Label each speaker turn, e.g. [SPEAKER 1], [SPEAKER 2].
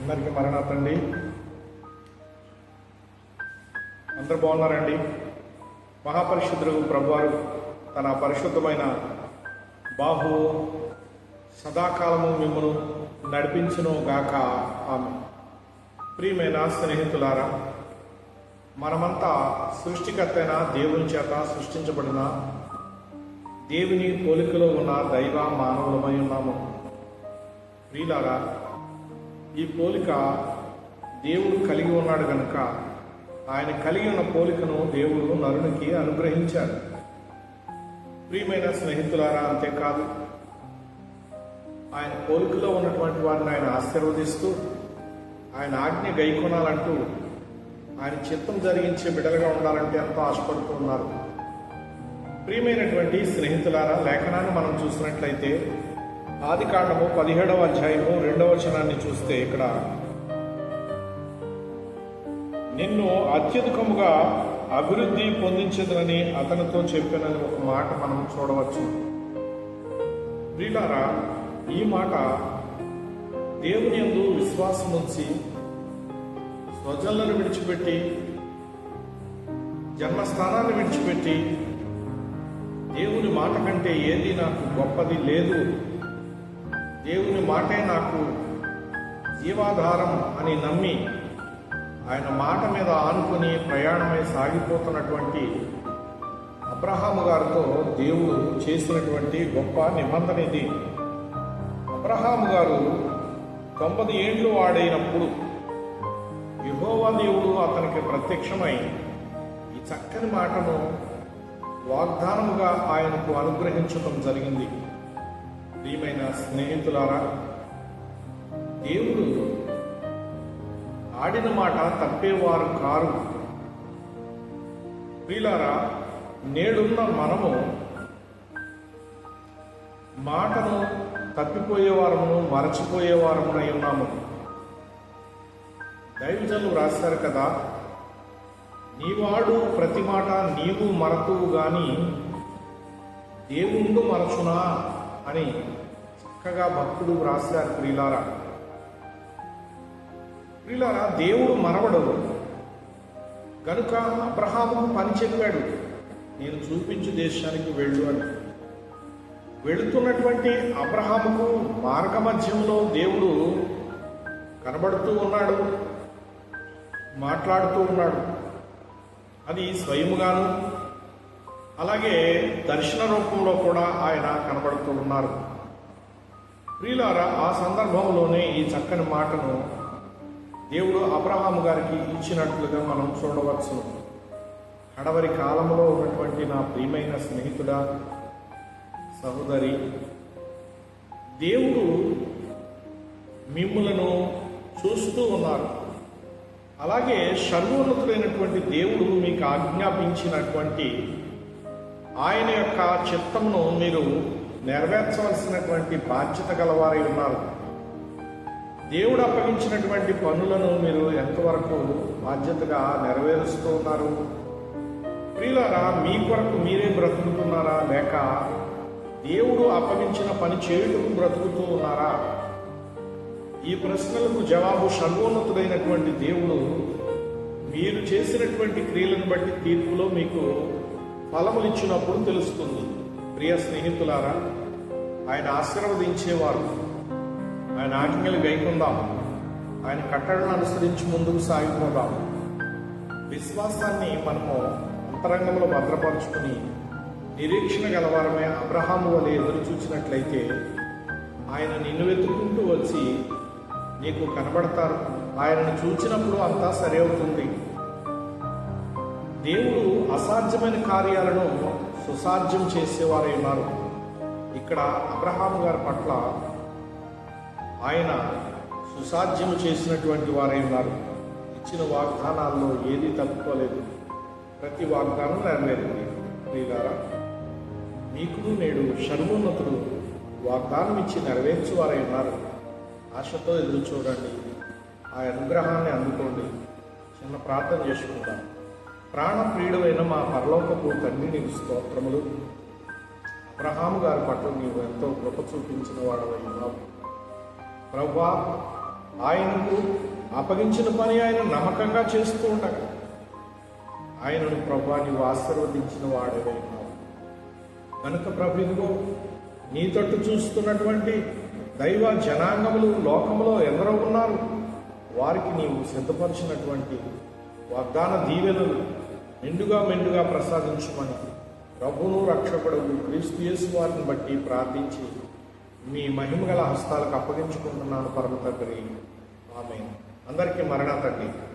[SPEAKER 1] అందరికీ మరణాతండి. అందరూ బాగున్నారండి. మహాపరిశుద్ధుడు ప్రభువారు తన పరిశుద్ధమైన బాహు సదాకాలము మిమ్మను నడిపించును గాక. ఆమె. ప్రియమైన స్నేహితులారా, మనమంతా సృష్టికర్త అయిన దేవుని చేత సృష్టించబడిన దేవుని పోలికలో ఉన్న దైవ మానవులమై ఉన్నాము. ప్రియులారా, ఈ పోలిక దేవుడు కలిగి ఉన్నాడు కనుక ఆయన కలిగి ఉన్న పోలికను దేవుడు నరునికి అనుగ్రహించాడు. ప్రియమైన స్నేహితులారా, అంతేకాదు ఆయన పోలికలో ఉన్నటువంటి వారిని ఆయన ఆశీర్వదిస్తూ ఆయన ఆజ్ఞ గైకొనాలంటూ ఆయన చిత్తం జరిగించే బిడ్డలుగా ఉండాలంటే ఎంతో ఆశపడుతూ ఉన్నారు. ప్రియమైనటువంటి స్నేహితులారా, లేఖనాన్ని మనం చూసినట్లయితే ఆదికాండము 17వ అధ్యాయము 2వ వచనాన్ని చూస్తే ఇక్కడ నిన్ను అత్యధికముగా అభివృద్ధి పొందించదని అతనితో చెప్పినని ఒక మాట మనం చూడవచ్చు. ప్రియులారా, ఈ మాట దేవుని యందు విశ్వాసం ఉంచి స్వజనులను విడిచిపెట్టి జన్మస్థానాన్ని విడిచిపెట్టి దేవుని మాట కంటే ఏది నాకు గొప్పది లేదు, దేవుని మాటే నాకు జీవాధారం అని నమ్మి ఆయన మాట మీద ఆనుకుని ప్రయాణమై సాగిపోతున్నటువంటి అబ్రహాము గారితో దేవుడు చేసినటువంటి గొప్ప నిబంధన ఇది. అబ్రహాము గారు 90 ఏండ్లు వాడైనప్పుడు యెహోవా దేవుడు అతనికి ప్రత్యక్షమై ఈ చక్కని మాటను వాగ్దానముగా ఆయనకు అనుగ్రహించడం జరిగింది. ప్రియమైన స్నేహితులారా, దేవుడు ఆడిన మాట తప్పేవారు కారు. ప్రియులారా, నేడున్న మనము మాటను తప్పిపోయేవారమును మరచిపోయేవారమునై ఉన్నాము. దైవజనులు రాశారు కదా, నీవాడు ప్రతి మాట నీవు మరతువు గాని దేవుండు మరచునా అని చక్కగా భక్తుడు రాశారు. ప్రియులారా, దేవుడు మరవడు గనుక అబ్రహాముకు పని చెప్పాడు, నేను చూపించు దేశానికి వెళ్ళు అని. వెళుతున్నటువంటి అబ్రహాముకు మార్గమధ్యంలో దేవుడు కనబడుతూ ఉన్నాడు, మాట్లాడుతూ ఉన్నాడు. అది స్వయముగాను అలాగే దర్శన రూపంలో కూడా ఆయన కనబడుతూ ఉన్నారు. ప్రియులారా, ఆ సందర్భంలోనే ఈ చక్కని మాటను దేవుడు అబ్రహాము గారికి ఇచ్చినట్లుగా మనం చూడవచ్చు. కడవరి కాలంలో ఉన్నటువంటి నా ప్రియమైన స్నేహితుడా, సహోదరి, దేవుడు మిమ్ములను చూస్తూ ఉన్నారు. అలాగే సర్వోన్నతుడైనటువంటి దేవుడు మీకు ఆజ్ఞాపించినటువంటి ఆయన యొక్క చిత్తమును మీరు నెరవేర్చవలసినటువంటి బాధ్యత గలవారై ఉన్నారు. దేవుడు అప్పగించినటువంటి పనులను మీరు ఎంతవరకు బాధ్యతగా నెరవేరుస్తూ ఉన్నారు? ప్రియులారా, మీ కొరకు మీరే బ్రతుకుతున్నారా, లేక దేవుడు అప్పగించిన పని చేయుటకు బ్రతుకుతూ ఉన్నారా? ఈ ప్రశ్నలకు జవాబు సర్వోన్నతుడైనటువంటి దేవుడు మీరు చేసినటువంటి క్రియలను బట్టి తీర్పులో మీకు ఫలములు ఇచ్చినప్పుడు తెలుస్తుంది. ప్రియ స్నేహితులారా, ఆయన ఆశీర్వదించేవారు. ఆయన ఆజ్ఞలు గైకుందాం, ఆయన కట్టడలను అనుసరించి ముందుకు సాగిపోదాం. విశ్వాసాన్ని మనము అంతరంగంలో భద్రపరుచుకుని నిరీక్షణ గలవారమే అబ్రహాము వలె ఎదురు చూచినట్లయితే ఆయన నిన్ను వెతుక్కుంటూ వచ్చి నీకు కనబడతారు. ఆయనను చూచినప్పుడు అంతా సరి అవుతుంది. దేవుడు అసాధ్యమైన కార్యాలను సుసాధ్యం చేసేవారై ఉన్నారు. ఇక్కడ అబ్రహాము గారి పట్ల ఆయన సుసాధ్యము చేసినటువంటి వారై ఉన్నారు. ఇచ్చిన వాగ్దానాల్లో ఏదీ తప్పుకోలేదు, ప్రతి వాగ్దానం నెరవేరింది. ప్రియులారా, మీకు నేడు సర్వోన్నతుడు వాగ్దానం ఇచ్చి నెరవేర్చేవారై ఉన్నారు. ఆశతో ఎదురు చూడండి, ఆ అనుగ్రహాన్ని అందుకోండి. చిన్న ప్రార్థన చేసుకుందాం. ప్రాణప్రియుడైన మా పరలోకపు తండ్రి, నీకు స్తోత్రములు. అబ్రహాము గారి పట్ల నీవు ఎంతో కృప చూపించిన వాడవై ఉన్నావు. ప్రభువా, ఆయనకు అప్పగించిన పని ఆయన నమ్మకంగా చేస్తూ ఉండగా ఆయనను ప్రభు నీవు ఆశీర్వదించిన వాడేవైనావు కనుక ప్రభు ఇదిగో నీ తట్టు చూస్తున్నటువంటి దైవ జనాంగములు లోకములో ఎందరో ఉన్నారు. వారికి నీవు సిద్ధపరిచినటువంటి వాగ్దాన దీవెనలు మెండుగా ప్రసాదించుమని ప్రభువును రక్షకుడు క్రీస్తు యేసు వారిని బట్టి ప్రార్థించి మీ మహిమగల హస్తాలకు అప్పగించుకుంటున్నాను పరమ తండ్రి. ఆమేన్. అందరికీ మరణాతండి.